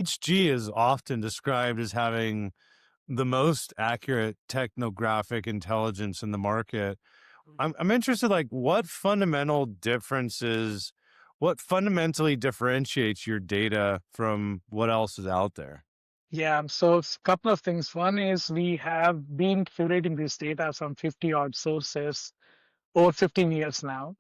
HG is often described as having the most accurate technographic intelligence in the market. I'm interested, like, what fundamentally differentiates your data from what else is out there? Yeah, so it's a couple of things. One is we have been curating this data from 50 odd sources over 15 years now.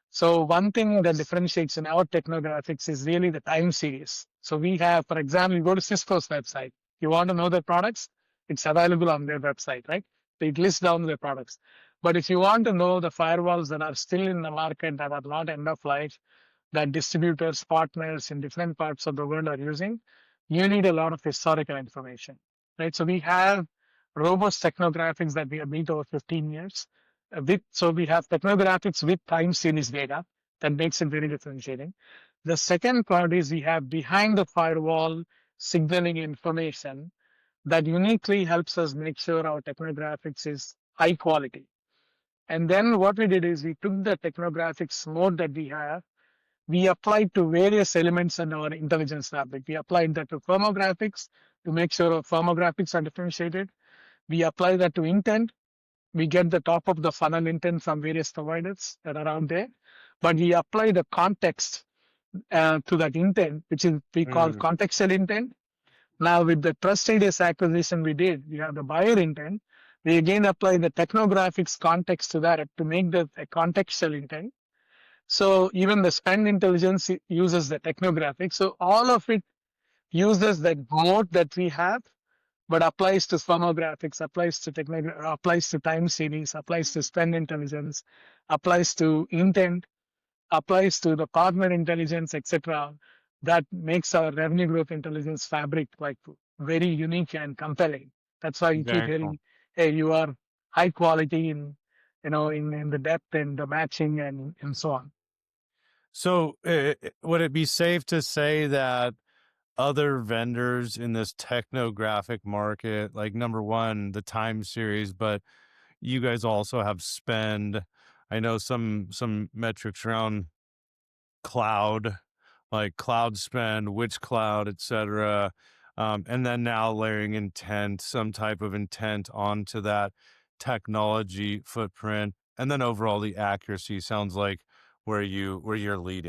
So one thing that differentiates in our technographics is really the time series. So we have, for example, you go to Cisco's website. You want to know their products, it's available on their website, right? It lists down their products. But if you want to know the firewalls that are still in the market that are not end of life, that distributors, partners in different parts of the world are using, you need a lot of historical information, right? So we have robust technographics that we have built over 15 years. So we have technographics with time series data that makes it very differentiating. The second part is we have behind the firewall signaling information that uniquely helps us make sure our technographics is high quality. And then what we did is we took the technographics mode that we have, we applied to various elements in our intelligence fabric. We applied that to firmographics to make sure our firmographics are differentiated. We apply that to intent. We get the top of the funnel intent from various providers that are out there, but we apply the context to that intent, which is we call Mm, contextual intent. Now, with the trust radius acquisition we did, we have the buyer intent. We again apply the technographics context to that to make the a contextual intent. So even the spend intelligence uses the technographics. So all of it uses that mode that we have, but applies to firmographics, applies to time series, applies to spend intelligence, applies to intent, applies to the partner intelligence, etc. That makes our revenue growth intelligence fabric like very unique and compelling. That's why you keep very cool. hearing, "Hey, you are high quality in the depth and the matching and so on." So, would it be safe to say that other vendors in this technographic market, like number one, the time series, but you guys also have spend. I know some metrics around cloud, like cloud spend, which cloud, et cetera. And then now layering intent, some type of intent onto that technology footprint. And then overall the accuracy sounds like where you're leading.